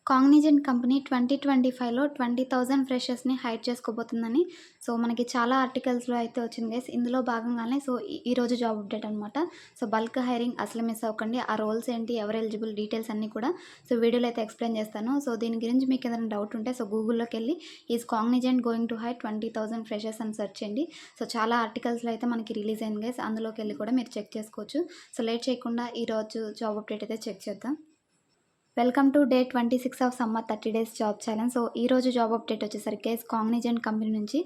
Cognizant company 2025లో 20,000 ఫ్రెషర్స్‌ని hire చేసుకోబోతుందని మనకి చాలా ఆర్టికల్స్‌లో అయితే వచ్చింది గైస్. ఇందులో భాగంగానే ఈరోజు జాబ్ అప్డేట్ అనమాట. బల్క్ హైరింగ్ అసలు మిస్ అవ్వకండి. ఆ రోల్స్ ఏంటి, ఎవరు ఎలిజిబుల్, డీటెయిల్స్ అన్నీ కూడా వీడియోలో అయితే ఎక్స్‌ప్లెయిన్ చేస్తాను. దీని గురించి మీకు ఏదైనా డౌట్ ఉంటే గూగుల్‌లోకెళ్ళి is Cognizant going to hire 20,000 freshers అని సెర్చ్ చేయండి. చాలా ఆర్టికల్స్‌లో అయితే మనకి రిలీజ్ అయింది గైస్. అందులోకెళ్ళి కూడా మీరు చెక్ చేసుకోవచ్చు. లేట్ చేయకుండా ఈరోజు జాబ్ అప్డేట్ అయితే చెక్ చేద్దాం. Welcome to day 26 of summer 30 days job challenge. ఈరోజు జాబ్ అప్డేట్ వచ్చేసరికి కాగ్నిజెంట్ కంపెనీ నుంచి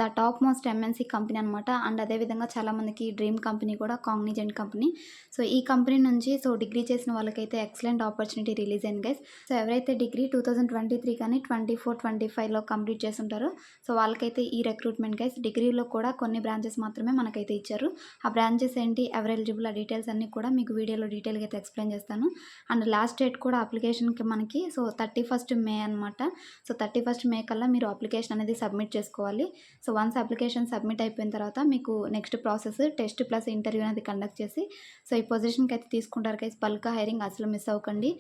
the top most MNC company అనమాట. అండ్ అదేవిధంగా చాలామందికి డ్రీమ్ కంపెనీ కూడా కాగ్నిజెంట్ కంపెనీ. ఈ కంపెనీ నుంచి డిగ్రీ చేసిన వాళ్ళకైతే ఎక్సలెంట్ ఆపర్చునిటీ రిలీజ్ అయింది గైస్. ఎవరైతే డిగ్రీ 2023 కానీ 24-25లో కంప్లీట్ చేస్తుంటారో వాళ్ళకైతే ఈ రిక్రూట్మెంట్ గైస్. డిగ్రీలో కూడా కొన్ని బ్రాంచెస్ మాత్రమే మనకైతే ఇచ్చారు. ఆ బ్రాంచెస్ ఏంటి, ఎవరు ఎలిజిబుల్, ఆ డీటెయిల్స్ అన్నీ కూడా మీకు వీడియోలో డీటెయిల్గా అయితే ఎక్స్ప్లెయిన్ చేస్తాను. అండ్ లాస్ట్ డేట్ కూడా అప్లికేషన్కి మనకి 31st మే అనమాట. 31st మే కల్లా మీరు అప్లికేషన్ అనేది సబ్మిట్ చేసుకోవాలి. వన్స్ అప్లికేషన్ సబ్మిట్ అయిపోయిన తర్వాత మీకు next process test plus interview అనేది కండక్ట్ చేసి ఈ పొజిషన్కి అయితే తీసుకుంటారు గైస్. బల్క్ హైరింగ్ అసలు మిస్ అవ్వకండి.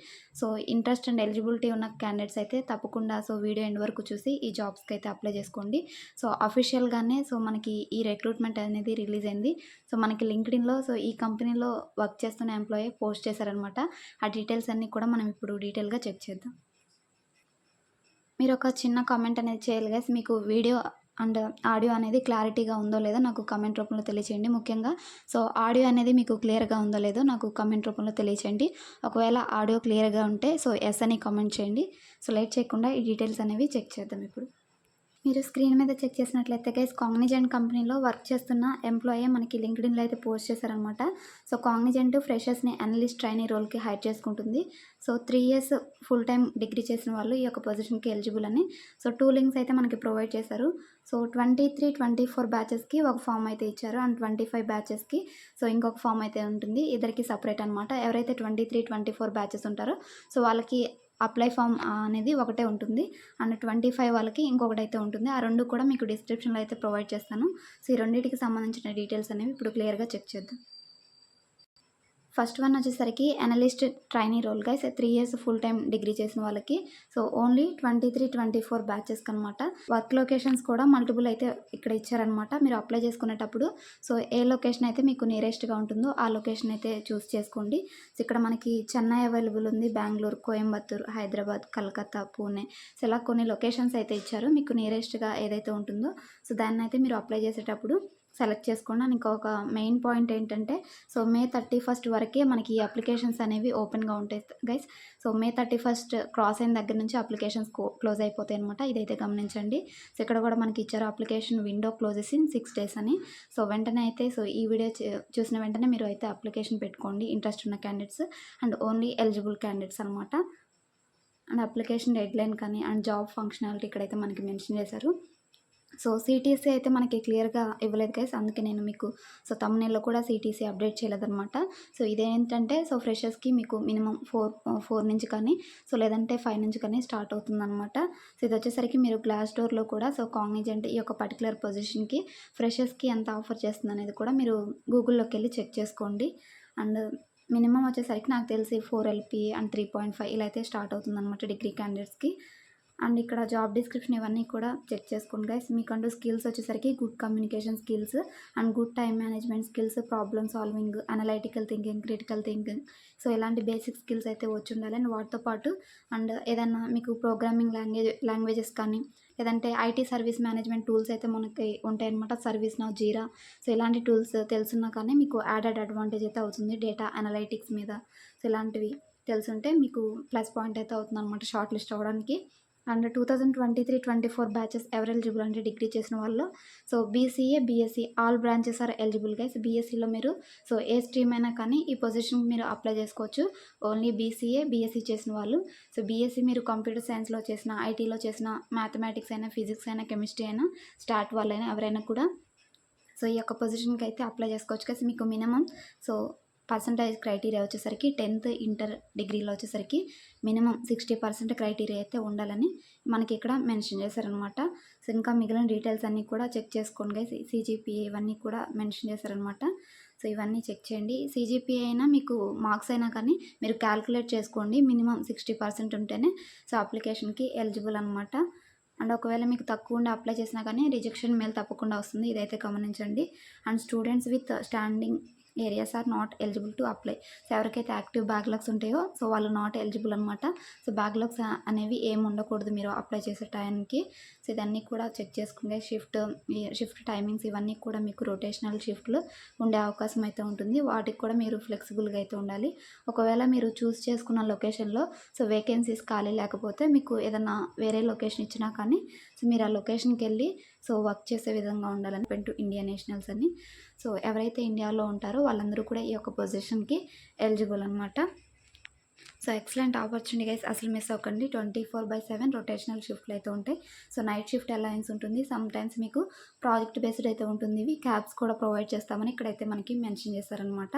ఇంట్రెస్ట్ అండ్ ఎలిజిబిలిటీ ఉన్న క్యాండిడేట్స్ అయితే తప్పకుండా వీడియో ఎండ్ వరకు చూసి ఈ జాబ్స్కి అయితే అప్లై చేసుకోండి. అఫీషియల్గానే మనకి ఈ రిక్రూట్మెంట్ అనేది రిలీజ్ అయింది. మనకి లింక్డ్ఇన్లో ఈ కంపెనీలో వర్క్ చేస్తున్న ఎంప్లాయీ పోస్ట్ చేశారనమాట. ఆ డీటెయిల్స్ అన్నీ కూడా మనం ఇప్పుడు డీటెయిల్గా చెక్ చేద్దాం. మీరు ఒక చిన్న కామెంట్ అనేది చేయాలి గైస్. మీకు వీడియో అండ్ ఆడియో అనేది క్లారిటీగా ఉందో లేదో నాకు కామెంట్ రూపంలో తెలియచేయండి. ముఖ్యంగా ఆడియో అనేది మీకు క్లియర్గా ఉందో లేదో నాకు కామెంట్ రూపంలో తెలియచేయండి. ఒకవేళ ఆడియో క్లియర్గా ఉంటే ఎస్ అని కామెంట్ చేయండి. లేట్ చేయకుండా ఈ డీటెయిల్స్ అనేవి చెక్ చేద్దాం ఇప్పుడు. మీరు స్క్రీన్ మీద చెక్ చేసినట్లయితే గైస్, కాగ్నిజెంట్ కంపెనీలో వర్క్ చేస్తున్న ఎంప్లాయీ మనకి లింక్డ్ఇన్లో అయితే పోస్ట్ చేశారనమాట. కాగ్నిజెంట్ ఫ్రెషర్స్ని అనలిస్ట్ ట్రైనీ రోల్కి హైర్ చేసుకుంటుంది. 3 years ఫుల్ టైం డిగ్రీ చేసిన వాళ్ళు ఈ యొక్క పొజిషన్కి ఎలిజిబుల్ అని 2 లింక్స్ అయితే మనకి ప్రొవైడ్ చేశారు. 23-24 బ్యాచెస్కి ఒక ఫామ్ అయితే ఇచ్చారు. అండ్ 25 బ్యాచెస్కి ఇంకొక ఫామ్ అయితే ఉంటుంది. ఇద్దరికి సపరేట్ అనమాట. ఎవరైతే 23-24 బ్యాచెస్ ఉంటారో వాళ్ళకి అప్లై ఫామ్ అనేది ఒకటే ఉంటుంది. అండ్ 25 వాళ్ళకి ఇంకొకటి అయితే ఉంటుంది. ఆ రెండు కూడా మీకు డిస్క్రిప్షన్లో అయితే ప్రొవైడ్ చేస్తాను. ఈ రెండింటికి సంబంధించిన డీటెయిల్స్ అనేవి ఇప్పుడు క్లియర్గా చెక్ చేద్దాం. ఫస్ట్ వన్ వచ్చేసరికి analyst trainee role guys. 3 years full time degree చేసిన వాళ్ళకి ఓన్లీ 23-24 బ్యాచెస్కి అనమాట. వర్క్ లొకేషన్స్ కూడా మల్టిపుల్ అయితే ఇక్కడ ఇచ్చారనమాట. మీరు అప్లై చేసుకునేటప్పుడు ఏ లొకేషన్ అయితే మీకు నియరెస్ట్గా ఉంటుందో ఆ లొకేషన్ అయితే చూస్ చేసుకోండి. ఇక్కడ మనకి చెన్నై అవైలబుల్ ఉంది, బెంగళూరు, కోయంబత్తూర్, హైదరాబాద్, కలకత్తా, పూణే ఇలా కొన్ని లొకేషన్స్ అయితే ఇచ్చారు. మీకు నియరెస్ట్గా ఏదైతే ఉంటుందో దాన్ని అయితే మీరు అప్లై చేసేటప్పుడు సెలెక్ట్ చేసుకోండి. అండ్ ఇంకొక మెయిన్ పాయింట్ ఏంటంటే మే 31st వరకే మనకి ఈ అప్లికేషన్స్ అనేవి ఓపెన్గా ఉంటాయి గైస్. మే 31st క్రాస్ అయిన దగ్గర నుంచి అప్లికేషన్స్ క్లోజ్ అయిపోతాయి అనమాట. ఇదైతే గమనించండి. ఇక్కడ కూడా మనకి ఇచ్చారు application window closes in 6 days అని. వెంటనే అయితే ఈ వీడియో చూసిన వెంటనే మీరు అయితే అప్లికేషన్ పెట్టుకోండి, ఇంట్రెస్ట్ ఉన్న candidates and only eligible candidates అనమాట. అండ్ అప్లికేషన్ డెడ్లైన్ కానీ అండ్ జాబ్ ఫంక్షనాలిటీ ఇక్కడైతే మనకి మెన్షన్ చేశారు. సిటీసీ అయితే మనకి క్లియర్గా ఇవ్వలేదు గైస్. అందుకే నేను మీకు తమ్నెయిల్లో కూడా సిటీసీ అప్డేట్ చేయలేదన్నమాట. ఇదేంటంటే ఫ్రెషర్స్కి మీకు మినిమం 4 నుంచి కానీ లేదంటే 5 నుంచి కానీ స్టార్ట్ అవుతుందన్నమాట. ఇది వచ్చేసరికి మీరు గ్లాస్ డోర్లో కూడా కాగ్నిజెంట్ ఈ యొక్క పర్టికులర్ పొజిషన్కి ఫ్రెషర్స్కి ఎంత ఆఫర్ చేస్తుంది అనేది కూడా మీరు గూగుల్లోకి వెళ్ళి చెక్ చేసుకోండి. అండ్ మినిమం వచ్చేసరికి నాకు తెలిసి 4 LPA అండ్ 3.5 ఇలా అయితే స్టార్ట్ అవుతుందన్నమాట డిగ్రీ క్యాండిడేట్స్కి. అండ్ ఇక్కడ జాబ్ డిస్క్రిప్షన్ ఇవన్నీ కూడా చెక్ చేసుకోండి గైస్. మీకంటూ స్కిల్స్ వచ్చేసరికి good communication skills and good time management skills, problem solving, analytical thinking, critical thinking ఇలాంటి బేసిక్ స్కిల్స్ అయితే వచ్చి ఉండాలి. అండ్ వాటితో పాటు అండ్ ఏదైనా మీకు ప్రోగ్రామింగ్ లాంగ్వేజెస్ కానీ లేదంటే ఐటీ సర్వీస్ మేనేజ్మెంట్ టూల్స్ అయితే మనకి ఉంటాయి అనమాట. సర్వీస్ నౌ, జీరా ఇలాంటి టూల్స్ తెలుసున్నా కానీ మీకు యాడెడ్ అడ్వాంటేజ్ అయితే అవుతుంది. డేటా అనలైటిక్స్ మీద ఇలాంటివి తెలుసుంటే మీకు ప్లస్ పాయింట్ అయితే అవుతుంది అనమాట షార్ట్ లిస్ట్ అవ్వడానికి. అండ్ 2023-24 బ్యాచెస్ ఎవరు ఎలిజిబుల్ అంటే డిగ్రీ చేసిన వాళ్ళు BCA, BSc all branches are eligible guys. బీఎస్సీలో మీరు ఏ స్ట్రీమ్ అయినా కానీ ఈ పొజిషన్కి మీరు అప్లై చేసుకోవచ్చు. ఓన్లీ బీసీఏ, బీఎస్సీ చేసిన వాళ్ళు. బీఎస్సీ మీరు కంప్యూటర్ సైన్స్లో చేసిన, ఐటీలో చేసిన, మ్యాథమెటిక్స్ అయినా, ఫిజిక్స్ అయినా, కెమిస్ట్రీ అయినా, స్టార్ట్ వాళ్ళైనా ఎవరైనా కూడా ఈ యొక్క పొజిషన్కి అయితే అప్లై చేసుకోవచ్చు గైస్. మీకు మినిమం పర్సంటేజ్ క్రైటీరియా వచ్చేసరికి 10th ఇంటర్ డిగ్రీలో వచ్చేసరికి మినిమం 60% క్రైటీరియా అయితే ఉండాలని మనకి ఇక్కడ మెన్షన్ చేశారనమాట. ఇంకా మిగిలిన డీటెయిల్స్ అన్నీ కూడా చెక్ చేసుకోండి గైస్. CGPA ఇవన్నీ కూడా మెన్షన్ చేశారనమాట. సో ఇవన్నీ చెక్ చేయండి. సీజీపీఏ అయినా మీకు మార్క్స్ అయినా కానీ మీరు క్యాలిక్యులేట్ చేసుకోండి. మినిమమ్ 60% ఉంటేనే సో అప్లికేషన్‌కి ఎలిజిబుల్ అనమాట. అండ్ ఒకవేళ మీకు తక్కువ ఉండి అప్లై చేసినా కానీ రిజెక్షన్ మెయిల్ తప్పకుండా వస్తుంది. ఇదైతే గమనించండి. And students with standing areas are not eligible to apply. So ఎవరికైతే యాక్టివ్ బ్యాక్‌లాగ్స్ ఉంటాయో సో వాళ్ళు నాట్ ఎలిజిబుల్ అనమాట. సో బ్యాక్‌లాగ్స్ అనేవి ఏమి ఉండకూడదు మీరు అప్లై చేసే టైంకి. సో ఇదన్నీ కూడా చెక్ చేసుకుంటే షిఫ్ట్ టైమింగ్స్ ఇవన్నీ కూడా మీకు రొటేషనల్ షిఫ్ట్లు ఉండే అవకాశం అయితే ఉంటుంది. వాటికి కూడా మీరు ఫ్లెక్సిబుల్‌గా అయితే ఉండాలి. ఒకవేళ మీరు చూస్ చేసుకున్న లొకేషన్‌లో సో వేకెన్సీస్ ఖాళీ లేకపోతే మీకు ఏదన్నా వేరే లొకేషన్ ఇచ్చినా కానీ సో మీరు ఆ లొకేషన్‌కి వెళ్ళి సో వర్క్ చేసే విధంగా ఉండాలని టు ఇండియా నేషనల్స్ అని. సో ఎవరైతే ఇండియాలో ఉంటారో వాళ్ళందరూ కూడా ఈ యొక్క పొజిషన్‌కి ఎలిజిబుల్ అనమాట. సో ఎక్సలెంట్ ఆపర్చునిటీ గైస్, అసలు మిస్ అవ్వకండి. 24/7 రొటేషనల్ షిఫ్ట్లు అయితే ఉంటాయి. సో నైట్ షిఫ్ట్ అలయన్స్ ఉంటుంది. సమ్ టైమ్స్ మీకు ప్రాజెక్ట్ బేస్డ్ అయితే ఉంటుంది. ఇవి క్యాబ్స్ కూడా ప్రొవైడ్ చేస్తామని ఇక్కడైతే మనకి మెన్షన్ చేశారనమాట.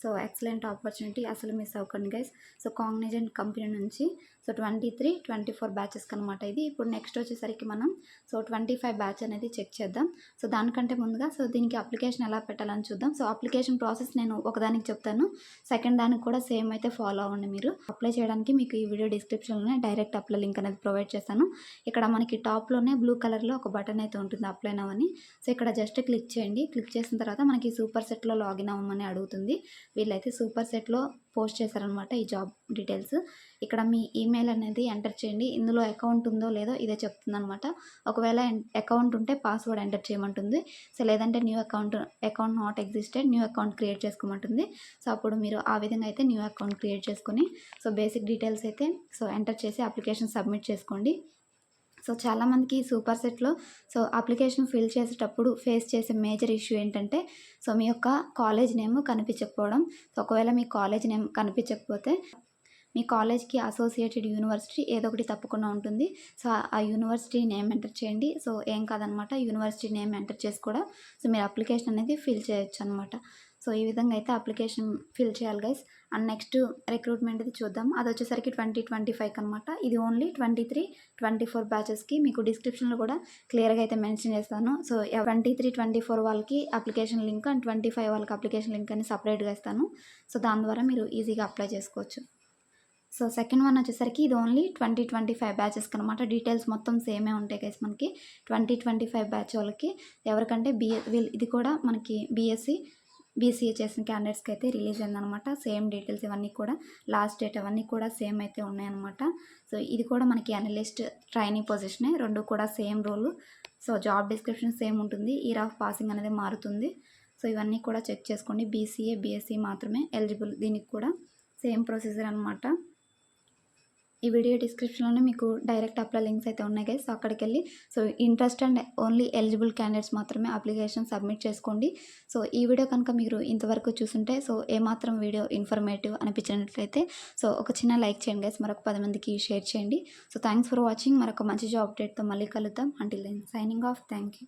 సో ఎక్సలెంట్ ఆపర్చునిటీ, అసలు మిస్ అవ్వకండి గైస్. సో కాగ్నిజెంట్ కంపెనీ నుంచి సో 23, 24 బ్యాచెస్కి అనమాట ఇది. ఇప్పుడు నెక్స్ట్ వచ్చేసరికి మనం సో 25 బ్యాచ్ అనేది చెక్ చేద్దాం. సో దానికంటే ముందుగా సో దీనికి అప్లికేషన్ ఎలా పెట్టాలని చూద్దాం. సో అప్లికేషన్ ప్రాసెస్ నేను ఒకదానికి చెప్తాను, సెకండ్ దానికి కూడా సేమ్ అయితే ఫాలో అవ్వండి మీరు. అప్లై చేయడానికి మీకు ఈ వీడియో డిస్క్రిప్షన్లోనే డైరెక్ట్ అప్లై లింక్ అనేది ప్రొవైడ్ చేస్తాను. ఇక్కడ మనకి టాప్లోనే బ్లూ కలర్లో ఒక బటన్ అయితే ఉంటుంది అప్లై నవ్ అని. సో ఇక్కడ జస్ట్ క్లిక్ చేయండి. క్లిక్ చేసిన తర్వాత మనకి సూపర్ సెట్లో లాగిన్ అవ్వమని అడుగుతుంది. వీళ్ళైతే సూపర్ సెట్లో పోస్ట్ చేశారనమాట ఈ జాబ్ డీటెయిల్స్. ఇక్కడ మీ ఈమెయిల్ అనేది ఎంటర్ చేయండి. ఇందులో అకౌంట్ ఉందో లేదో ఇదే చెప్తుంది అనమాట. ఒకవేళ అకౌంట్ ఉంటే పాస్వర్డ్ ఎంటర్ చేయమంటుంది. సో లేదంటే new account not existed, new account create చేసుకోమంటుంది. సో అప్పుడు మీరు ఆ విధంగా అయితే న్యూ అకౌంట్ క్రియేట్ చేసుకొని సో బేసిక్ డీటెయిల్స్ అయితే సో ఎంటర్ చేసి అప్లికేషన్ సబ్మిట్ చేసుకోండి. సో చాలామందికి సూపర్ సెట్లో సో అప్లికేషన్ ఫిల్ చేసేటప్పుడు ఫేస్ చేసే మేజర్ ఇష్యూ ఏంటంటే సో మీ యొక్క కాలేజ్ నేమ్ కనిపించకపోవడం. సో ఒకవేళ మీ కాలేజ్ నేమ్ కనిపించకపోతే మీ కాలేజ్కి అసోసియేటెడ్ యూనివర్సిటీ ఏదో ఒకటి తప్పకుండా ఉంటుంది. సో ఆ యూనివర్సిటీ నేమ్ ఎంటర్ చేయండి. సో ఏం కాదనమాట, యూనివర్సిటీ నేమ్ ఎంటర్ చేసి కూడా సో మీరు అప్లికేషన్ అనేది ఫిల్ చేయొచ్చు అనమాట. సో ఈ విధంగా అయితే అప్లికేషన్ ఫిల్ చేయాలి గైస్. అండ్ నెక్స్ట్ రిక్రూట్మెంట్ ఇది చూద్దాం. అది వచ్చేసరికి 2025 అనమాట. ఇది ఓన్లీ 23, 24 బ్యాచెస్కి. మీకు డిస్క్రిప్షన్లో కూడా క్లియర్గా అయితే మెన్షన్ చేస్తాను. సో 23, 24 వాళ్ళకి అప్లికేషన్ లింక్ అండ్ 25 వాళ్ళకి అప్లికేషన్ లింక్ అని సపరేట్గా ఇస్తాను. సో దాని ద్వారా మీరు ఈజీగా అప్లై చేసుకోవచ్చు. సో సెకండ్ వన్ వచ్చేసరికి ఇది ఓన్లీ 2025 బ్యాచెస్కి అనమాట. డీటెయిల్స్ మొత్తం సేమే ఉంటాయి గైస్ మనకి. 2025 బ్యాచ్ వాళ్ళకి ఎవరికంటే ఇది కూడా మనకి బీఎస్సీ బీసీఏ చేసిన క్యాండిడేట్స్కి అయితే రిలీజ్ అయిందనమాట. సేమ్ డీటెయిల్స్ ఇవన్నీ కూడా లాస్ట్ డేట్ అవన్నీ కూడా సేమ్ అయితే ఉన్నాయన్నమాట. సో ఇది కూడా మనకి అనలిస్ట్ ట్రైనింగ్ పొజిషనే, రెండు కూడా సేమ్ రోలు. సో జాబ్ డిస్క్రిప్షన్ సేమ్ ఉంటుంది, ఇయర్ ఆఫ్ పాసింగ్ అనేది మారుతుంది. సో ఇవన్నీ కూడా చెక్ చేసుకోండి. బీసీఏ బీఎస్సీ మాత్రమే ఎలిజిబుల్, దీనికి కూడా సేమ్ ప్రొసీజర్ అనమాట. ఈ వీడియో డిస్క్రిప్షన్లోనే మీకు డైరెక్ట్ అప్లై లింక్స్ అయితే ఉన్నాయి గైస్. సో అక్కడికి వెళ్ళి so interest and only eligible candidates మాత్రమే అప్లికేషన్ సబ్మిట్ చేసుకోండి. సో ఈ వీడియో కనుక మీరు ఇంతవరకు చూసుంటే సో ఏమాత్రం వీడియో ఇన్ఫర్మేటివ్ అనిపించినట్లయితే సో ఒక చిన్న లైక్ చేయండి గైస్, మరొక 10 మందికి షేర్ చేయండి. So thanks for watching. మరొక మంచి జాబ్ అప్డేట్తో మళ్ళీ కలుద్దాం. Until then signing off. Thank you.